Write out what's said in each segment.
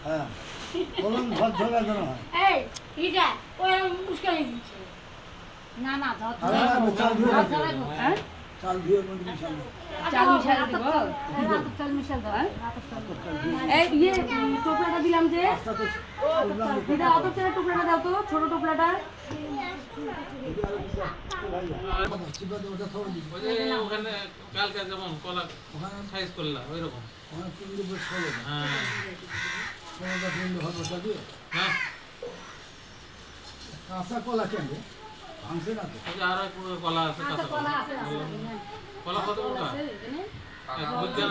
হ্যাঁ বলুন ঝরঝরা যেন হয়। এই এটা ওই মুশকিল দিচ্ছে না না হ্যাঁ চাল ধুয়ে মধ্যে মিশানো চাল মিশাই দিব চাল মিশাল দাও এই ইয়ে টোপলাটা দিলাম যে দিদা অত ছেড়ে টোপলাটা দাও তো ছোট টোপলাটা ওখানে কালকে যেমন কলা ওখানে সাইজ করলা ওই রকম ওখানে পিন্ডি বেশ হলো হ্যাঁ কোনটা পিন্ডি ভালোটা দিয়ে হ্যাঁ কাঁচা কলা কেন ভাঙছে না তো ওই যে আরো এক প্রকার কলা আছে কাঁচা কলা কলা কত টাকা বুঝছেন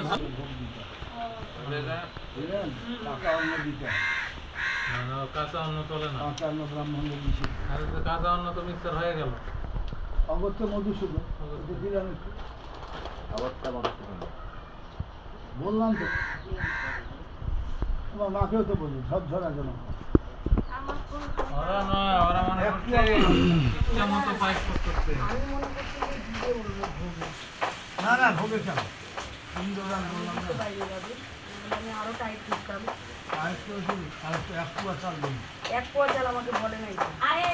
কাঁচা অন্ন দিতে না কাঁচা অন্ন চলে না কাঁচা অন্ন ব্রাহ্মণদের নিষেধ আর কাঁচা অন্ন তো মিক্সার হয়ে গেল অগত্য মধুসূদন দিলাম একটু বললাম তো তোমার মাকেও তো বলি ঝরঝরা যেন ওরা নয় ওরা মানে হচ্ছে ইচ্ছা মতো পায়েস করতেছে না না ভোগে কেন সুন্দর বললাম আমি আরো টাইট করতাম আরেকটু এক পোয়া চাল দিন এক পোয়া চাল আমাকে বলে নাই আরে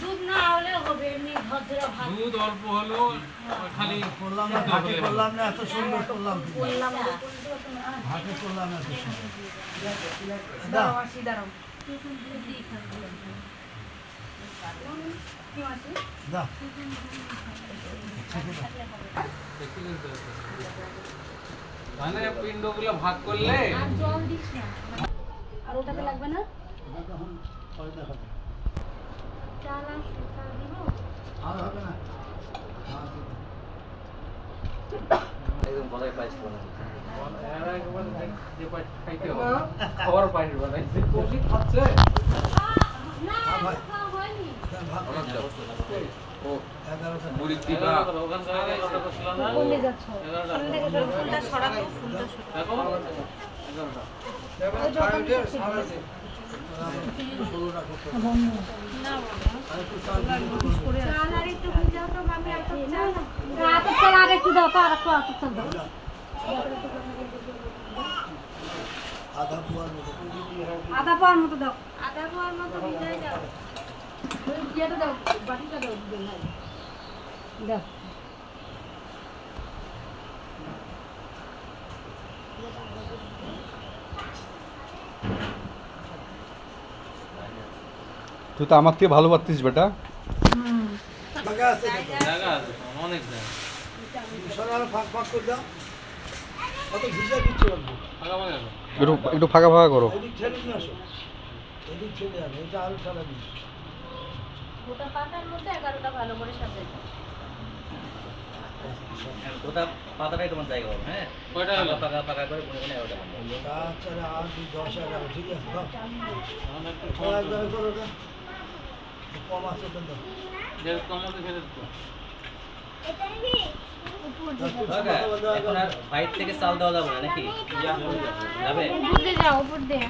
দুধ না হলে হবে এমনি ঝরঝরা ভাত দুধ অল্প হলো খালি করলাম না ভাগে করলাম না এত সুন্দর করলাম বললাম ভাগে করলাম না এত সুন্দর দাঁড়াও আসি দাঁড়াও দা মানে পিণ্ডগুলো ভাগ করলে আর জল দিস না আর ওটাতে লাগবে না তখন পয়দা হবে চাল আসছে চাল দিব আর হবে না একদম গলায় পাইছে বলা এরা একবারে যে পাইস খাইতে হবে খাবার পাইস বানাইছে কৌশিক খাচ্ছে না ভাই। খাওয়া হয়নি ভাত ও 11টা মুড়ি দিবা ওখান থেকে 11টা বসল না কোনে যাচ্ছ 11টা ফুলটা সরাবো ফুলটা দেখো 11টা ষোলোটা করতে না আর একটু চাল চাল আর একটু ভিজাও তো মামি আর একটু চাল আতপ চাল আর একটু দাও তো আর একটু আতপ চাল দাও আধা পোয়ার মতো আধা পাওয়ার মতো দাও আধা পোয়ার মতো ভিজাই দাও ওই ইয়েটা দাও বাটিটা দাও দাও তুই তো আমাকে ভালো পারতিস বেটা জায়গা আছে জায়গা আছে অনেক জায়গা সরার ফাঁক ফাঁক করে দাও কত ভিজা দিচ্ছে অল্প ফাঁকা ফাঁকা একটু ফাঁকা ফাঁকা করো এদিক ছেড়ে নিয়ে আসো এদিক ছেড়ে যাবে এটা আরো ছাড়া দিস গোটা পাতার মধ্যে 11টা ভালো করে সাজাই দাও ওটা পাতাটাই তোমার জায়গা হবে হ্যাঁ কয়টা হলো পাকা পাকা করে কোনে কোনে ওটা বানাবো তাছাড়া আর 10 11 ঠিক আছে দাও এখন একটু একদম করো ওটা কম আছে তো দাও যে কমতে ফেলে দিত এখন আর বাইরে থেকে চাল দেওয়া যাবে না নাকি যাবে উপর দিয়ে যাও উপর দিয়ে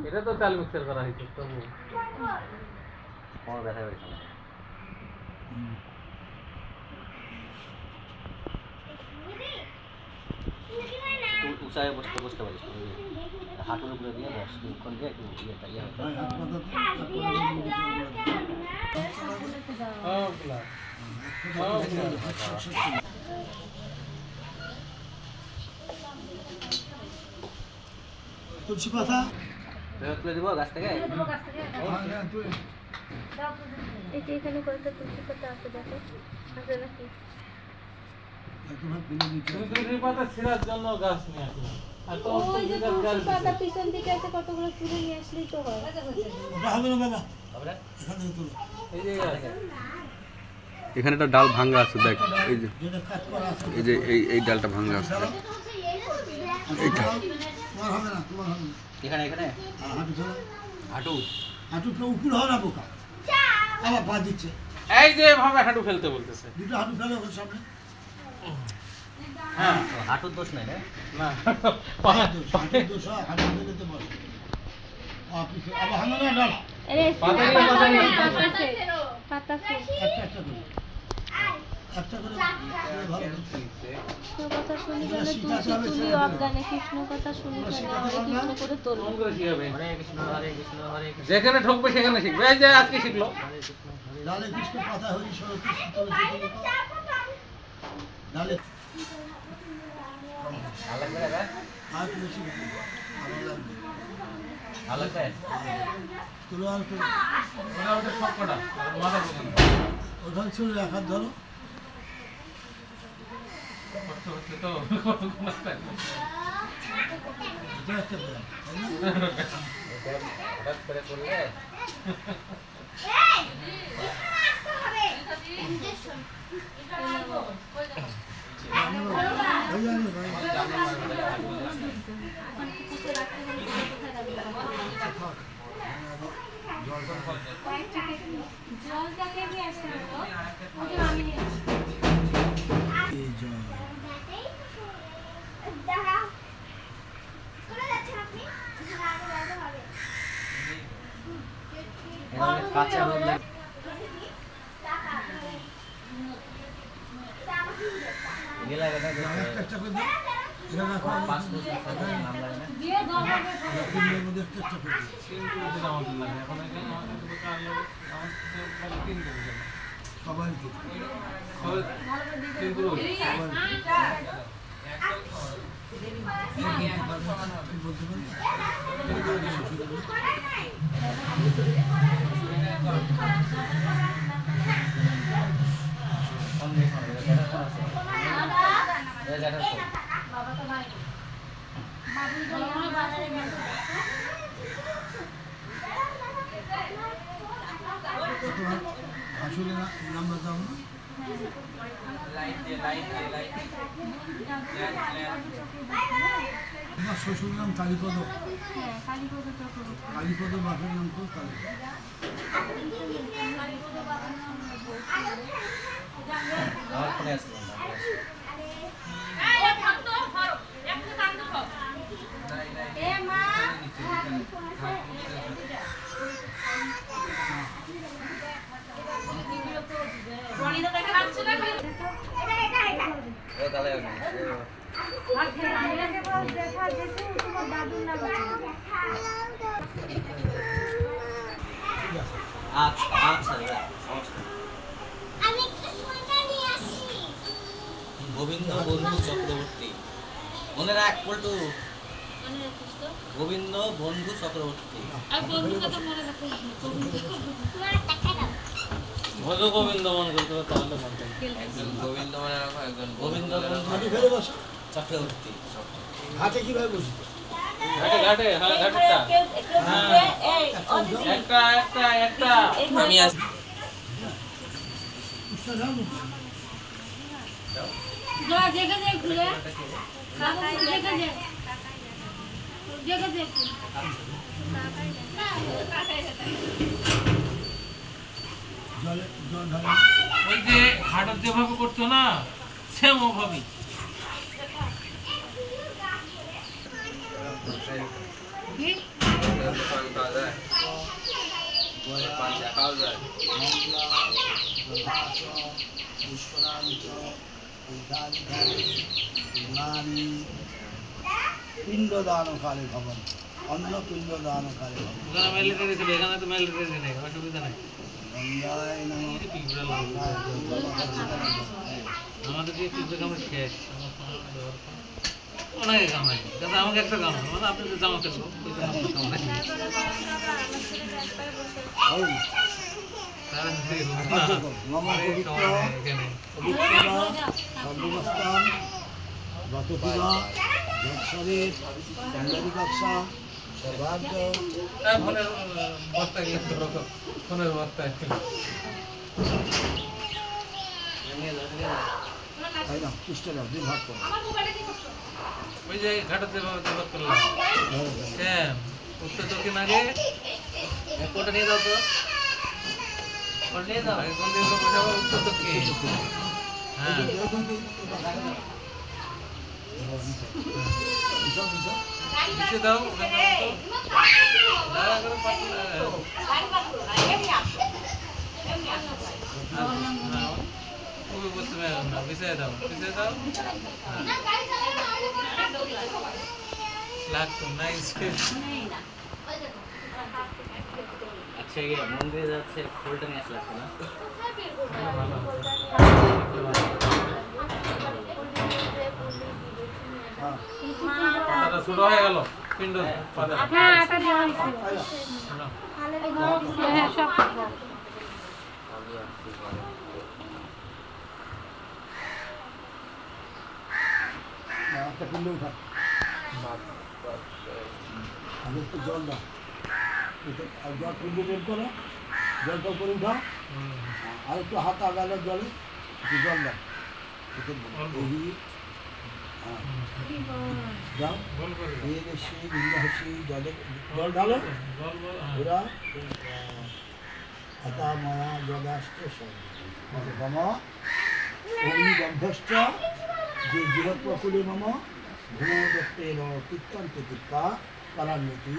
এটা তো চাল মিক্সার করা হয়েছে তবু কোমর ব্যথা হয়েছে না একটু উঁচায় বসতে বসতে পারিস হাঁটুর উপরে দিয়ে বস কোন দিয়ে একটু ইয়েটা ইয়ে হবে হাত পাতা তুলসী পাতা তুলে দিব গাছ থেকে এই যে এখানে কয়েকটা তুলসী পাতা আছে দেখো আছে নাকি তুলসী পাতা ছিঁড়ার জন্য গাছ নিয়ে আসলাম আর তো ওই যে তুলসী পাতা পিছন দিকে আছে কতগুলো তুলে নিয়ে আসলেই তো হয় ওটা হবে না বাবা হবে না এখান থেকে তুলো এই যে এখানে একটা ডাল ভাঙা আছে দেখ এই যে যেটা কাট করা আছে এই যে এই ডালটা ভাঙা আছে এইটা তোমার হবে না তোমার হবে না এখানে এখানে হাঁটু চলো হাঁটু হাঁটু তো উপর হবে না বোকা আবার পা দিচ্ছে এই যে ভাবে হাঁটু ফেলতে বলতেছে দুটো হাঁটু ফেলে ওর সামনে হ্যাঁ হাঁটুর দোষ নাই না না হাঁটুর দোষ হয়, হাঁটু ফেলে তো বলে আবার ভাঙো না ডাল আরে পাতা পাতা পাতা একটা একটা করে একটা করে ভালো কৃষ্ণ কথা শুনি গেলে তুলসী তুলি অজ্ঞানে কৃষ্ণ কথা শুনি গেলে হরে কৃষ্ণ করে তোল মন করে শিখাবে হরে কৃষ্ণ হরে কৃষ্ণ হরে কৃষ্ণ যেখানে ঠকবে সেখানে শিখবে এই যে আজকে শিখলো হরে কৃষ্ণ হরে ডালে কৃষ্ণ পাতা হরি সরস্বতী তুলসী তুলি ডালে ভালো লাগবে দাদা আর তুলসী ভালো লাগবে ভালো লাগবে তুলো আর তুলো ওটা ওটা সব কটা আর মাথা পর্যন্ত ওখানে ছিল এক হাত ধরো কষ্ট হচ্ছে তো এটা একটা ব্যায়াম, তাই না? হঠাৎ করে করলে ওই জানি ভাই। জলটাকে নিয়ে আসতে হবে ওই যে আমি নিয়ে আসছি। এই জল। এখানে কাঁচা হলুদ গেলা গেলা একটা করে দাও। এটা রাখো, পাঁচ ফুট নাম লাগে না দিয়ে দরকার তিনটের মধ্যে একটা করে দাও। তিন দিন আমাদের লাগে এখন এখানে আমাদের তো কার লোক আমাদের তিন দিন গেল সবাইকে। তিন পুরো কি বলতে পারবে? সন্দেশ হবে এটা কোন আছে এটা এটা তোমার আসলে নাম্বার দাও না? তোমার শ্বশুরের নাম কালীপদ। হ্যাঁ কালীপদ চক্রবর্তী কালীপদ বাপের নাম তো কালীপদ। আমার ফোনে আছে এ মা ও তাহলে দেখা যেতে তোমার দাদুর নাম আচ্ছা আচ্ছা সমস্যা গোবিন্দ বন্ধু চক্রবর্তী মনে রাখ পল্টু গোবিন্দ বন্ধু চক্রবর্তী ভজ গোবিন্দ মন করতে হবে তাহলে মন থাকবে একজন গোবিন্দ মনে রাখো একজন গোবিন্দ বন্ধু ঘাটে ফেলে বসো। চক্রবর্তী ঘাটে কিভাবে বসবে? ঘাটে ঘাটে হ্যাঁ ঘাটটা একটা একটা একটা আমি আজ উষ্ণ দাও না। যা দেখে দেখ তুলে কাকা দেখে দেখ দেখে দেখ জলে জল ঢালে। ওই যে হাটত যেভাবে করছো না সেম ওভাবেই পিণ্ডদান কালে ভবন অন্ন পিণ্ডদান কালে ভবন ওখানে মিলিটারি ছিল এখানে তো মিলিটারি নেই অসুবিধা নেই গঙ্গায় নমঃ পিঁপড়ে লাগবে আমাদের যে পিঁপড়ে কামড় শেষ অনেকে কামড়ায় কিন্তু আমাকে একটা কামড় মানে আপনি যে জামা কাটবো মম পবিত্র সর্বস্থান গতপুরা যৎসরের চন্দ্রী কক্ষা সৌভাগ্য ফোনের বস্তা গিয়ে ফোনের বস্তা তাই না কৃষ্ণ দাও দুই ভাগ করো ওই যে ঘাটাতে দেবাদ করলাম হ্যাঁ উত্তর দক্ষিণ আগে কোনটা নিয়ে যাও তো কোনটা নিয়ে যাও আগে কোন দিকে বসাবো উত্তর দক্ষিণ হ্যাঁ নিচে দাও ওখানে দাঁড়া করে পাতলা ওই বসতে পারো না, পিছিয়ে দাও। লাগতো নাইস। আচ্ছা ইয়ে মন্দিরে যাচ্ছে ফুলটা নিয়ে আসলে না ভালো। পাতাটা ছোট হয়ে গেল, পিণ্ড পাতাটা। হ্যাঁ এটা দেওয়া হয়েছে শোনো, হ্যাঁ সব একটা পিন্ডে উঠা আগে একটু জল দাও আর জল পিন্ডে বের করো, জলটা উপরে উঠাও, আর একটু হাত আগালে জলে একটু জল দাও এই যাও গোল করে দাও। এই বেশি বিন্দাসী জলে জল ঢালো গোল গোল, হ্যাঁ। ওরা হতা ময়া জগাষ্ট মম অগ্নিগন্ধশ্চ যে জীবপ্রকুলে মম ভূমদত্তের কীর্তন্ত কীর্তা কালান্নতি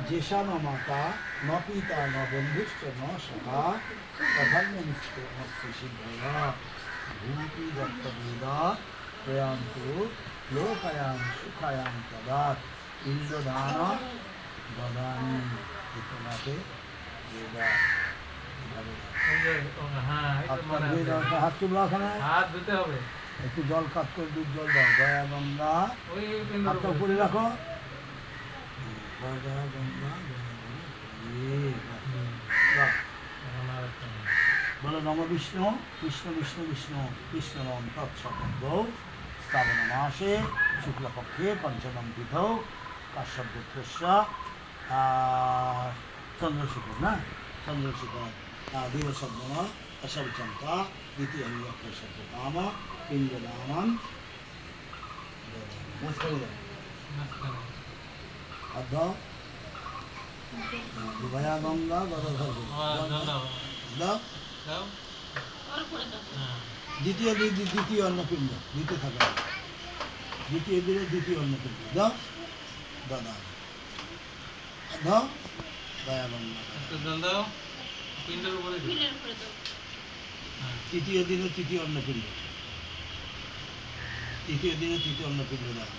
যেষা ন মাতা ন পিতা ন বন্ধুশ্চ ন সখা তথান্যমস্তে সিদ্ধয়া ভূমি দত্তবেদ প্রয়ান্তু লোকায়াম সুখায়াম তদা ইন্দ্রদান বদানি ইতনাতে বেদা ওই যে, হ্যাঁ, এই তো মনে আছে। হাত চুবলা ওখানে হাত ধুতে হবে। একটু জল কাট করে দুধ জল দাও গয়া গঙ্গা ওই পিণ্ড হাতটা উপরে রাখো গয়া গঙ্গা বলো নম বিষ্ণু কৃষ্ণ বিষ্ণু বিষ্ণু কৃষ্ণ নম তৎসম্বন্ধ শ্রাবণ মাসে শুক্লপক্ষে পঞ্চম তিথৌ কাশ্যপপুত্রস্য চন্দ্রশেখর না চন্দ্রশেখর দিবসদ্ম অশবচন্তা দ্বিতীয় শব্দকাম পিণ্ডদানম অর্ধ বিভয়া গঙ্গা গদাধর দাও দাও। হ্যাঁ। দ্বিতীয় অন্নপিণ্ড দিতে থাকা দ্বিতীয় দিনে দ্বিতীয় অন্নপিণ্ড দাও দাদা দাও দয়া গঙ্গা একটু জল দাও, পিণ্ডের উপরে দিও। হ্যাঁ। তৃতীয় দিনে তৃতীয় অন্নপিণ্ড তৃতীয় দিনে তৃতীয় অন্নপিণ্ড দাও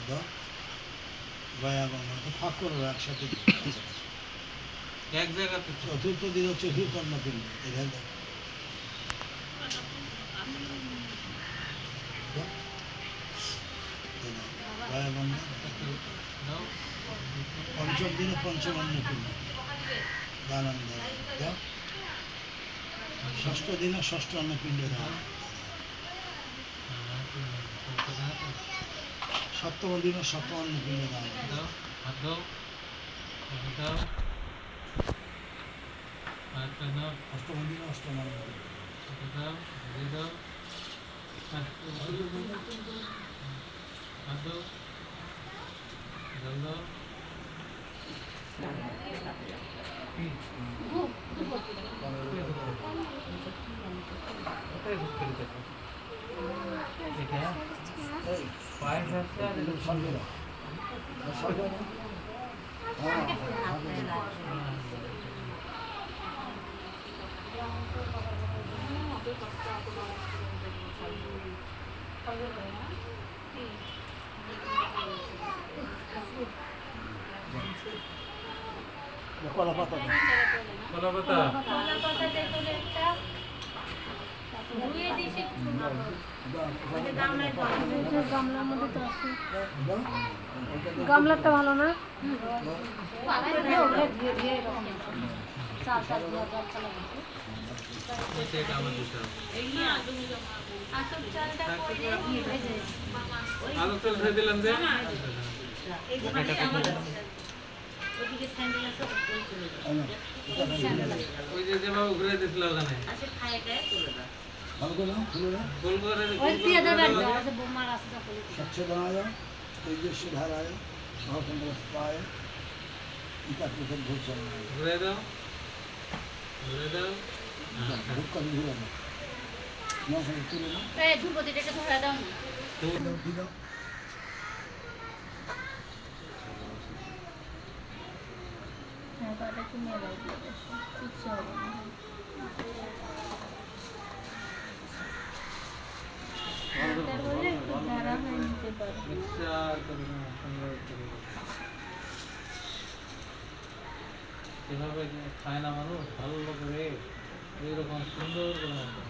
দাও দয়া গঙ্গা ফাঁক করো একসাথে এক জায়গাতে চতুর্থ দিনে চতুর্থ অন্নপিণ্ড এখানে দাও দয়া গঙ্গা দাও। পঞ্চম দিনে পঞ্চম অন্নপিণ্ড দানন্দ দাও ষষ্ঠ দিনে ষষ্ঠ অন্নপিণ্ড দাও সপ্তম দিনে সপ্তম অন্নপিণ্ড দাও দাও, হাত দাও, হাত দাও, হাতটা দাও, অষ্টম দিনে অষ্টম অন্নপিণ্ড হাতটা দাও, দিয়ে দাও, হাত দাও, জল দাও। কোথায় ঘুরতে গেছে? এটা পায়ের রাস্তা আর এটা সঙ্গে দাও সঙ্গে দাও হ্যাঁ কলা পাতা দাও কলা পাতা। গামলার মধ্যে তো আছে দাও গামলাটা ভালো না ওইটা এটা আমার দিতে হবে। আলু তেল ধরে দিলাম যে ওই যে যেভাবে ঘুরে দিছিল ওখানে ভালো করে দাও খুলে দাও গোল করে ওই দিয়ে দেবেন বোমার রাস্তা করে स्वच्छदाय तेजस्विधाराय भावचंद्रस्ताय इकाकृतं भूषणाय ঘুরে দাও, ঘুরে দাও। भूख का भी हुआ ना ना है तुले ना এই ধূপতিটাকে ধরে দাও না तो दो হ্যাঁ, পাটা একটু মেলে দিও বেশি। কিচ্ছু হবে না। মিক্সচার করে নাও, সুন্দর করে। এভাবে খায় না মানুষ, ভালো করে এইরকম সুন্দর করে